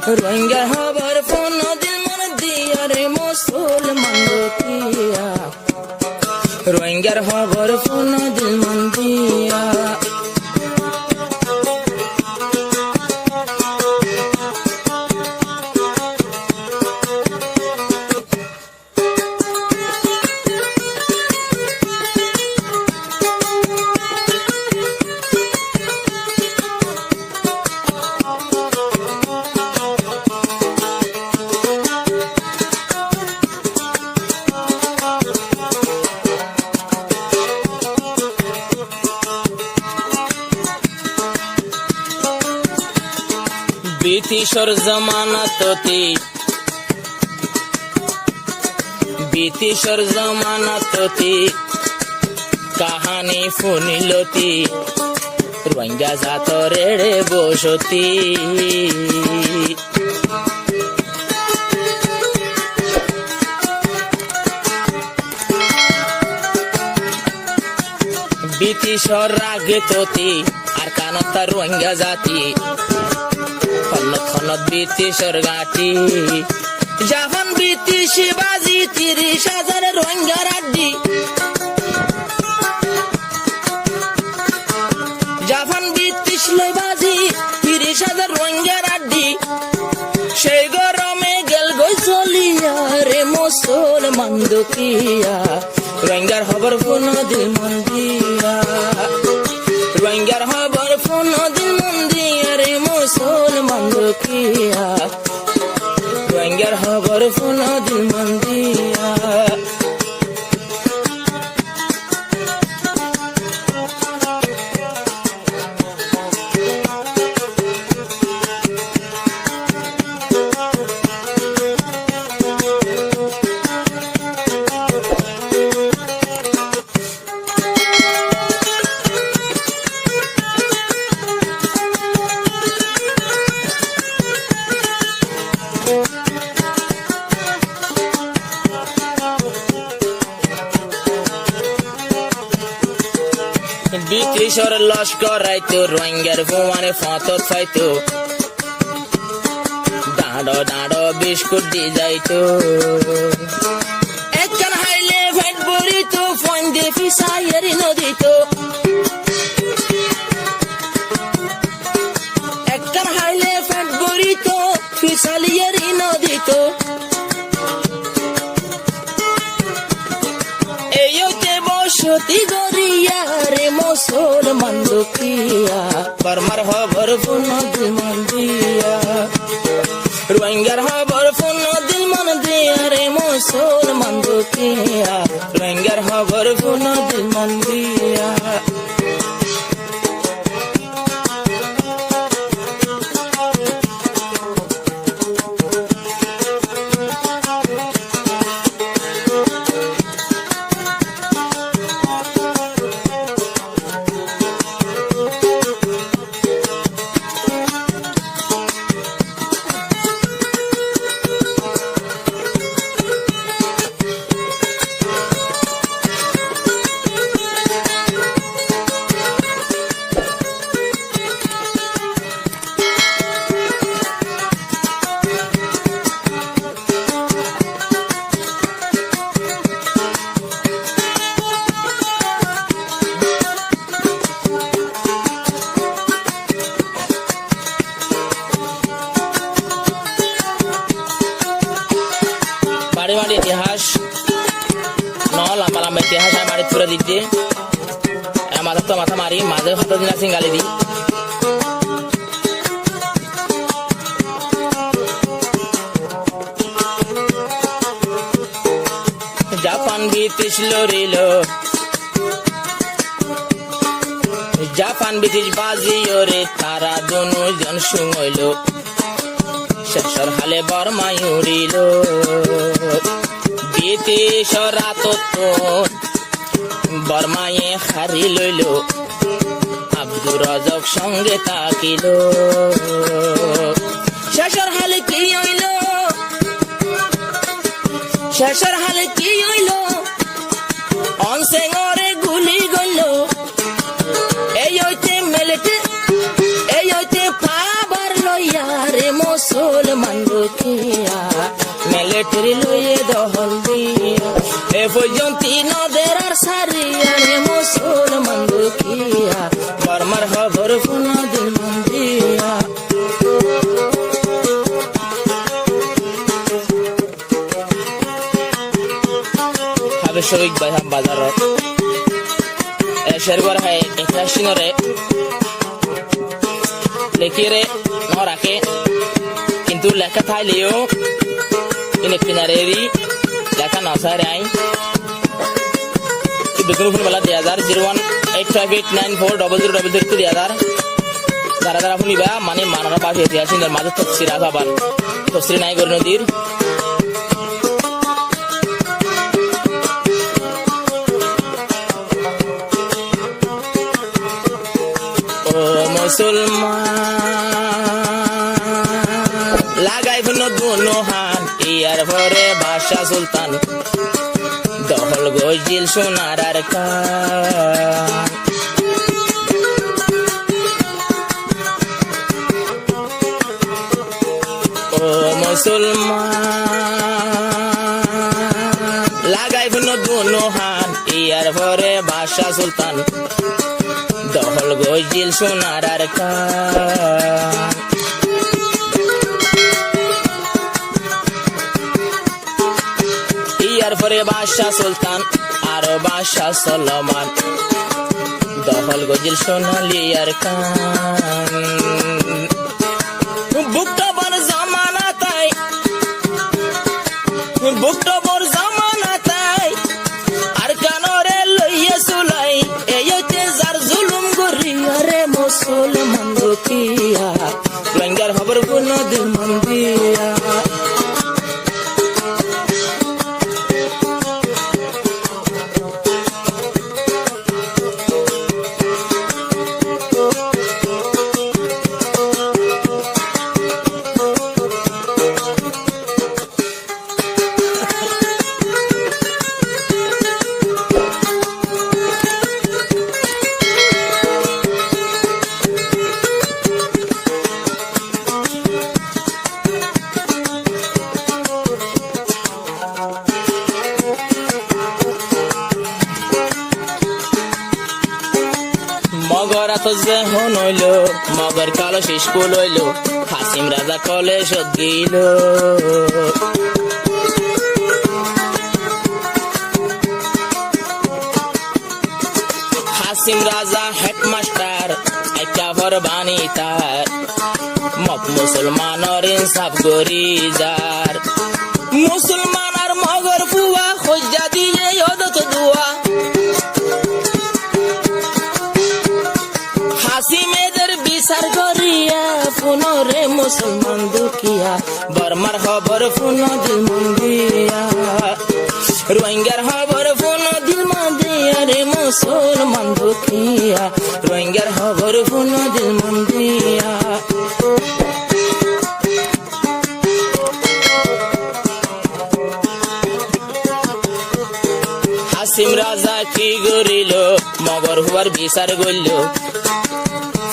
রোহিঙ্গা হবার ফোন দিল মন দিয়া রে মুসলমান দুখিয়া রোহিঙ্গার হবার ফোন দিল মন দিয়া ব্রিটিশর জমানাততি কাহানি শুনিলতি রোহিঙ্গা জাতরে বসতি ব্রিটিশর রাগে ততি আর কানতা রোহিঙ্গা জাতি খনত ব্রিটিশর গাটি যখন ব্রিটিশ বাজি 30,000 রোহিঙ্গার আড্ডি যখন ব্রিটিশ লই বাজি 30,000 রোহিঙ্গার আড্ডি সেই গরমে গেল গই চলিয়া রে মুসলমান দুখিয়া রোহিঙ্গার খবর ফোন দিল মন দিয়া রোহিঙ্গার খবর ফোন দিল মন দিয়া রে মুসলমান দুখিয়া রোহিঙ্গার খবর ফোন দিল মন দিয়া ব্রিটিশর লস্কর আইতো রোহিঙ্গার ভুয়ানে ফতত পাইতো দাঁড়ো বিস্কুট দি যাইতো একখান হাইলে ফেট বড়িতো ফোন দিয়ে ফিসাইয়ের নদীতো একখান হাইলে ফেট বড়িতো ফিসালিয়ের নদীতো এইতে বসতি গরিয়া রে মুসলমান দুখিয়া বর্মার খবর ফোন দিল মন দিয়া রোহিঙ্গার খবর ফোন দিল মন দিয়া রে মুসলমান দুখিয়া রোহিঙ্গার খবর ফোন দিল মন দিয়া বাড়ি ইতিহাস লম্বা লম্বা ইতিহাস আমি বাড়ি তুলে দিতে মাথার তো মাথা মারি মাঝে হাতে দিন আছে গালি দিই জাপান ব্রিটিশ লড়িল জাপান ব্রিটিশ বাজিও রে তারা দুজন শুঙইল শেষর হালে বর্মায় উড়িল ব্রিটিশর বর্মায়ে হারি লইল আব্দুর রাজাক সঙ্গে তাকিল শেষর হালে কি হইল অনসেঙরে গুলি গইল এই হইতে মেলেটে এই হইতে পাবার লইয়া রে মুসলমান মুসলমান দুখিয়া মিলিটারি লইয়ে দহল দিয়া এ পর্যন্ত নদের আর সারিয়া রে মুসলমান দুখিয়া বর্মার খবর পুনা দিল মন দিয়া habe শহীদ ভাই হাম বাজারত শেরবার হয় একটা সিংরে লেখিরে ন রাখে কিন্তু লেখা থাইলেও ইনে কিনারেরই লেখা নসারে আই বিক্রমপুর বেলা 20018589400000 যারা যারা শুনিবা মানে মানারা পাশে ইতিহাসের মাঝে তফসির আবার তফসির নাই গরি নদীর মুসলমান লাগাই ফোন দুনো হাত ইয়ার পরে বাদশা সুলতান দহল গজিল সোনার আর কান ও মুসলমান লাগাই ফোন দুনো হাত ইয়ার পরে বাদশা সুলতান দহল গজিল সোনার আর কান ইয়ার পরে বাদশাহ সুলতান আর বাদশাহ সলমান দহল গজিল সোনালি আর কান বুকটবর জামানা তাই বুকটবর জামানা তাই আর কানরে লইয়ে চুলাই এই যার জুলুম করিয়া রে মুসলমান দুখিয়া রোহিঙ্গার খবর কোনো দিল মন দিয়া মগর এত যে হন হইল মগর কালো স্কুল হইল হাসিম রাজা কলেজ গিল হাসিম রাজা হেডমাস্টার একটা ভর বাণী তার মত মুসলমানের ইনসাফ করি যার মুসলমান আর মগর ফুয়া খোঁজা দিয়ে অদত দুয়া হাসিমেদের বিচার করিয়া পুনরে মুসলমান দুখিয়া বর্মার খবর পুন দিল মন দিয়া রোহিঙ্গার খবর পুন দিল মন দিয়া রে মুসলমান দুখিয়া রোহিঙ্গার খবর পুন দিল মন দিয়া হাসিম রাজা কি করিল মগর হুয়ার বিচার করল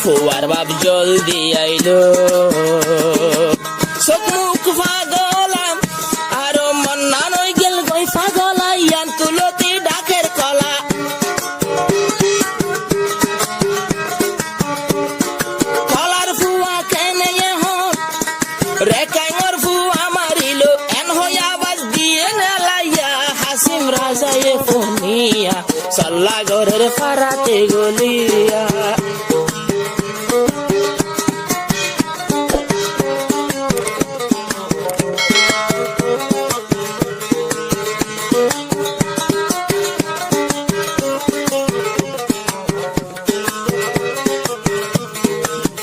ফুয়ার বাপ জলদি আইলো চোখ মুখ পাগলাম আরো মন্না নই গেল গই পাগলা ইয়ান তুলতি ডাকের কলা কলার ফুয়া কেনে হন রেকাইঙর ফুয়া মারিল এন হই আওয়াজ দিয়ে নেলাইয়া হাসিম রাজা এ ফোনিয়া সল্লা ঘরের ফারাতে গলিয়া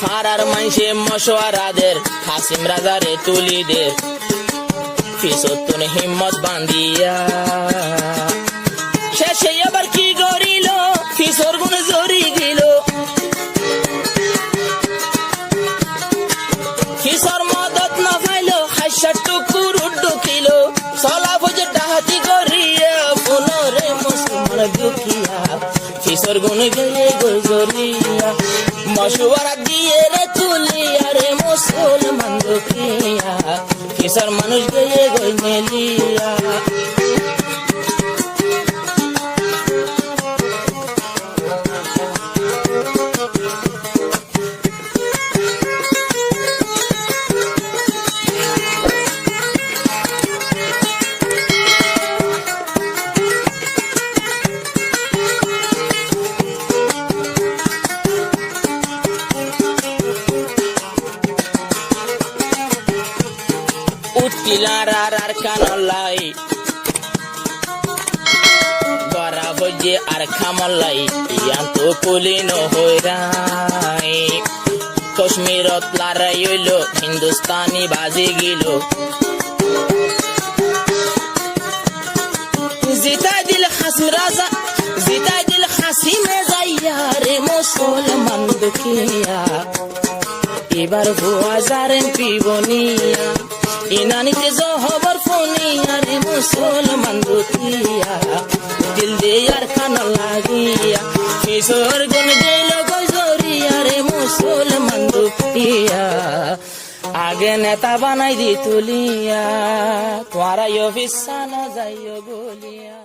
ফারার মাইসে মশওয়ারাদের হাসিম রাজারে তুলি দে ফিসতুন হিম্মত বান্ধিয়া শেষে আবার কি করিল ফিসর গুণ জড়ি গেল ফিসর মদত না পাইল হাসা টুকুর ঢুকিল সলা বুঝে ডাহাতি করিয়া পুনরে মুসলমান দুখিয়া ফিসর গুণ গেলে গজরিয়া মশওয়ারা দিয়ে রে তুলিয়া রে মুসলমান দুখিয়া কিশোর মানুষ গিয়ে গই মেলিয়া Utilarar arkanolai Gora hoje arkamolai Yanto kulino hoirai Kashmirot larayulo Hindustani bazi gilo Zita dil khasm raza Zita dil khasim zayyare Musulman dukiya Ibar huazaren piboniya ইনানিতে জহবর ফোনিয়া রে মুসলমান দুখিয়া দিল দে আর খানা লাগিয়া কিশোর গুন গেল গজরিয়া রে মুসলমান দুখিয়া আগে নেতা বানাই দি তুলিয়া তোমারা ইয়ো ফিসানা যাইও গলিয়া